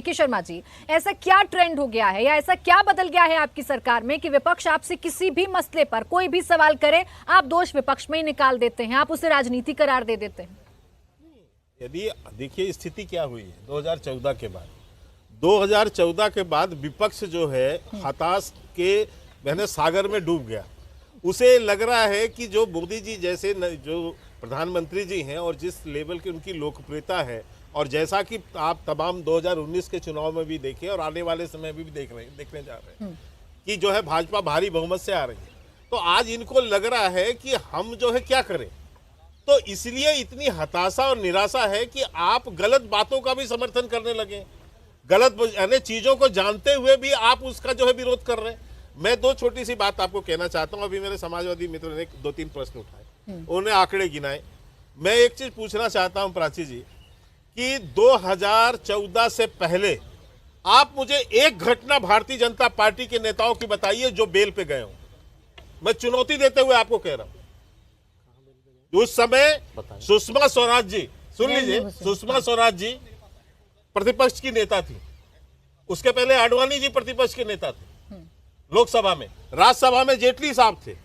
के शर्मा जी, ऐसा क्या ट्रेंड हो गया है या ऐसा क्या बदल गया है आपकी सरकार में कि विपक्ष आपसे किसी भी मसले पर कोई भी सवाल करे आप दोष विपक्ष में ही निकाल देते हैं, आप उसे राजनीति करार दे देते हैं? यदि देखिए स्थिति क्या हुई है 2014 के बाद विपक्ष जो है हताश के सागर में डूब गया। उसे लग रहा है कि जो मोदी जी जैसे जो प्रधानमंत्री जी हैं और जिस लेवल की उनकी लोकप्रियता है और जैसा कि आप तमाम 2019 के चुनाव में भी देखें और आने वाले समय में भी देखने जा रहे हैं कि जो है भाजपा भारी बहुमत से आ रही है, तो आज इनको लग रहा है कि हम जो है क्या करें। तो इसलिए इतनी हताशा और निराशा है कि आप गलत बातों का भी समर्थन करने लगे, गलत यानी चीजों को जानते हुए भी आप उसका जो है विरोध कर रहे हैं। मैं दो छोटी सी बात आपको कहना चाहता हूं। अभी मेरे समाजवादी मित्र ने 2-3 प्रश्न उठाए, उन्होंने आंकड़े गिनाए। मैं एक चीज पूछना चाहता हूं प्राची जी कि 2014 से पहले आप मुझे एक घटना भारतीय जनता पार्टी के नेताओं की बताइए जो बेल पे गए हो। मैं चुनौती देते हुए आपको कह रहा हूं। उस समय सुषमा स्वराज जी, सुन लीजिए, सुषमा स्वराज जी प्रतिपक्ष की नेता थी, उसके पहले आडवाणी जी प्रतिपक्ष के नेता थे लोकसभा में, राज्यसभा में जेटली साहब थे।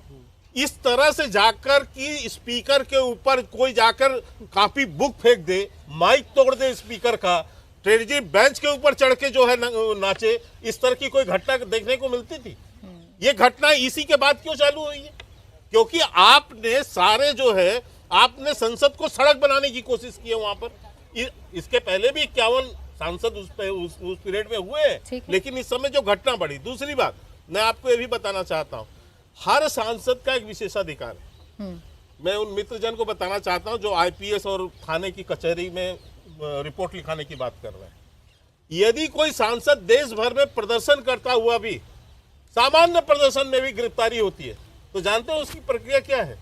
इस तरह से जाकर कि स्पीकर के ऊपर कोई जाकर काफी बुक फेंक दे, माइक तोड़ दे स्पीकर का, ट्रेजरी बेंच के ऊपर चढ़ के जो है नाचे, इस तरह की कोई घटना देखने को मिलती थी? ये घटना इसी के बाद क्यों चालू हुई है? क्योंकि आपने सारे जो है आपने संसद को सड़क बनाने की कोशिश की है वहां पर। इसके पहले भी 51 सांसद उस पीरियड में हुए हैं, लेकिन इस समय जो घटना बढ़ी। दूसरी बात मैं आपको ये भी बताना चाहता हूं, हर सांसद का एक विशेषाधिकार है। मैं उन मित्रजन को बताना चाहता हूं जो आईपीएस और थाने की कचहरी में रिपोर्ट लिखाने की बात कर रहे हैं। यदि कोई सांसद देश भर में प्रदर्शन करता हुआ भी, सामान्य प्रदर्शन में भी गिरफ्तारी होती है, तो जानते हो उसकी प्रक्रिया क्या है?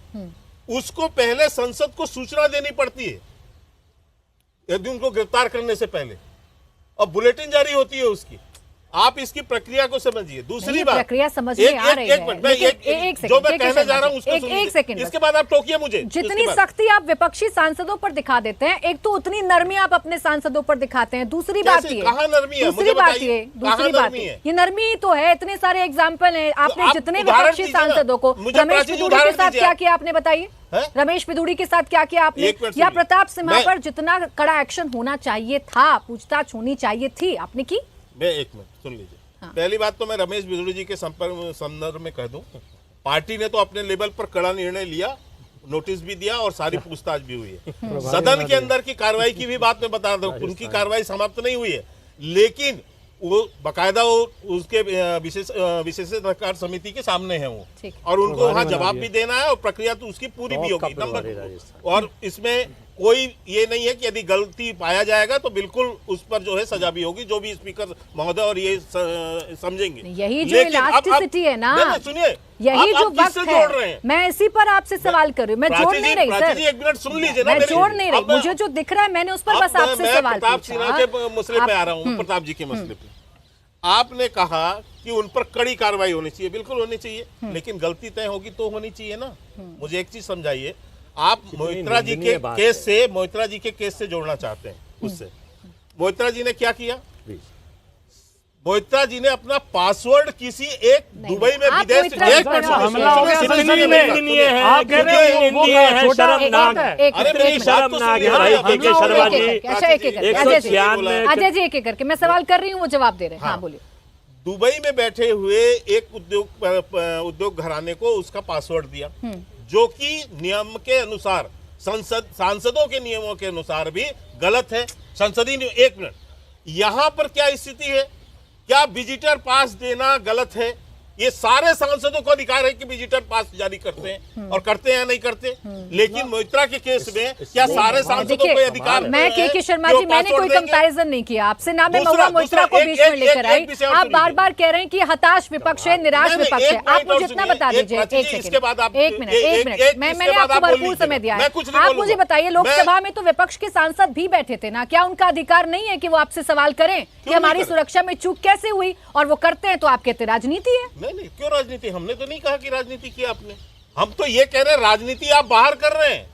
उसको पहले संसद को सूचना देनी पड़ती है यदि उनको गिरफ्तार करने से पहले, और बुलेटिन जारी होती है उसकी। आप इसकी प्रक्रिया को समझिए। दूसरी बात, प्रक्रिया समझ में आ रही है, जो मैं कहने जा रहा हूं उसको सुनिए, इसके बाद आप टोकिए मुझे। जितनी सख्ती आप विपक्षी सांसदों पर दिखा देते हैं, एक तो उतनी नरमी आप अपने सांसदों पर दिखाते हैं। दूसरी बात ये, दूसरी बात ये नरमी तो है, इतने सारे एग्जाम्पल है। आपने जितने विपक्षी सांसदों को, रमेश पिदूड़ी के साथ क्या किया आपने बताइए? रमेश पिदूड़ी के साथ क्या किया आपने? या प्रताप सिन्हा पर जितना कड़ा एक्शन होना चाहिए था, पूछताछ होनी चाहिए थी, आपने की? मैं एक मिनट सुन लीजिए। पहली बात तो मैं रमेश बिदुड़ी जी के संदर्भ में कह दूं, पार्टी ने तो अपने लेवल पर कड़ा निर्णय लिया, नोटिस भी दिया और सारी पूछताछ भी हुई है। सदन के अंदर की कार्रवाई की भी बात मैं बता दूं, उनकी कार्रवाई समाप्त नहीं हुई है, लेकिन वो बकायदा उसके विशेषाधिकार समिति के सामने है वो, और उनको वहाँ जवाब भी देना है और प्रक्रिया तो उसकी पूरी भी होगी नंबर। और इसमें कोई ये नहीं है कि यदि गलती पाया जाएगा तो बिल्कुल उस पर जो है सजा भी होगी, जो भी स्पीकर महोदय और ये समझेंगे। यही जो इलास्टिसिटी है ना, सुनिए, यही जो वक्त है, मैं इसी पर आपसे सवाल कर रही हूँ। मैं जोड़ नहीं रही सर, एक मिनट सुन लीजिए ना, मैं जोड़ नहीं रही, मुझे जो दिख रहा है मैंने उस पर बस आपसे सवाल प्रताप सिन्हा के मसले पे आ रहा हूँ, प्रताप जी के मसले पे। आपने कहा कि उन पर कड़ी कार्रवाई होनी चाहिए, बिल्कुल होनी चाहिए, लेकिन गलती तय होगी तो होनी चाहिए ना। मुझे एक चीज समझाइए, आप मोहित्रा जी के केस से जोड़ना चाहते हैं उससे। मोहित्रा जी ने क्या किया? मोहित्रा जी ने अपना पासवर्ड किसी एक दुबई में विदेश अजय जी एक करके मैं सवाल कर रही हूँ, वो जवाब दे रहे हैं। हाँ बोलिए। दुबई में बैठे हुए एक उद्योग घराने को उसका पासवर्ड दिया, जो कि नियम के अनुसार, सांसदों के नियमों के अनुसार भी गलत है। संसदीय एक मिनट, यहां पर क्या स्थिति है? क्या विजिटर पास देना गलत है? ये सारे सांसदों को अधिकार है कि विजिटर पास जारी करते हैं और करते हैं या नहीं करते, लेकिन मोहित्रा के केस में क्या सारे सांसदों को अधिकार? मैं के शर्मा जी, मैंने कोई कंपैरिजन नहीं किया आपसे, ना मैं महुआ मोहित्रा को बीच में लेकर आई। आप बार बार कह रहे हैं कि हताश विपक्ष है, निराश विपक्ष है। आप मुझे इतना बता दीजिए, एक मिनट, मैंने आपको भरपूर समय दिया है। आप मुझे बताइए, लोकसभा में तो विपक्ष के सांसद भी बैठे थे ना, क्या उनका अधिकार नहीं है कि वो आपसे सवाल करें कि हमारी सुरक्षा में चूक कैसे हुई? और वो करते हैं तो आप कहते राजनीति है। नहीं, क्यों राजनीति? हमने तो नहीं कहा कि राजनीति की आपने, हम तो ये कह रहे हैं राजनीति आप बाहर कर रहे हैं।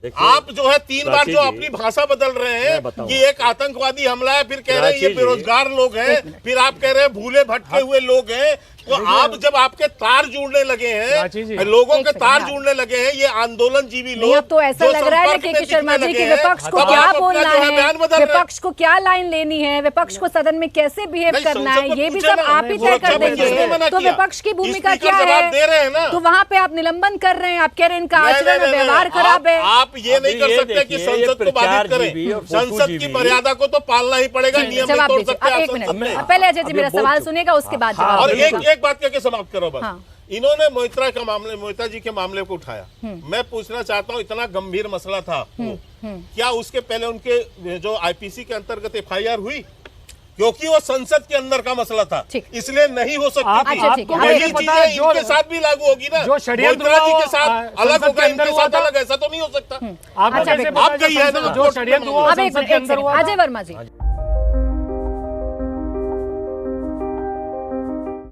आप जो है 3 बार जो अपनी भाषा बदल रहे हैं कि एक आतंकवादी हमला है, फिर कह रहे हैं ये बेरोजगार लोग हैं, फिर आप कह रहे हैं भूले भटके हुए लोग हैं। तो आप जब आपके तार जुड़ने लगे हैं, लोगों के तार जुड़ने लगे हैं, ये आंदोलन जीवी लोग, तो ऐसा लग रहा है कि शर्मा जी की विपक्ष को क्या बोलना है, विपक्ष को क्या लाइन लेनी है, विपक्ष को सदन में कैसे बिहेव करना है, ये भी सब आप ही तय कर देंगे। तो विपक्ष की भूमिका क्या है? तो वहाँ पे आप निलंबन कर रहे हैं, आप कह रहे हैं इनका आचरण और व्यवहार खराब है। आप ये नहीं कर सकते कि संसद को बाधित करें, संसद की मर्यादा को तो पालना ही पड़ेगा, नियम नहीं तोड़ सकते। एक मिनट पहले अजय जी मेरा सवाल सुनेगा, उसके बाद और एक बात करके समाप्त करो बस। इन्होंने मोहित्रा जी के मामले को उठाया। मैं पूछना चाहता हूँ, इतना गंभीर मसला था क्या उसके पहले उनके जो आईपीसी के अंतर्गत एफआईआर हुई? क्योंकि वो संसद के अंदर का मसला था, इसलिए नहीं हो सकती थी। यही चीजें इनके साथ भी लागू होगी ना, मोहित्रा जी के साथ अलग होगा, इनके साथ अलग, ऐसा तो नहीं हो सकता। आप कैसे आप कही है ना जो षड्यंत्र हुआ संसद के अंदर हुआ। अजय वर्मा जी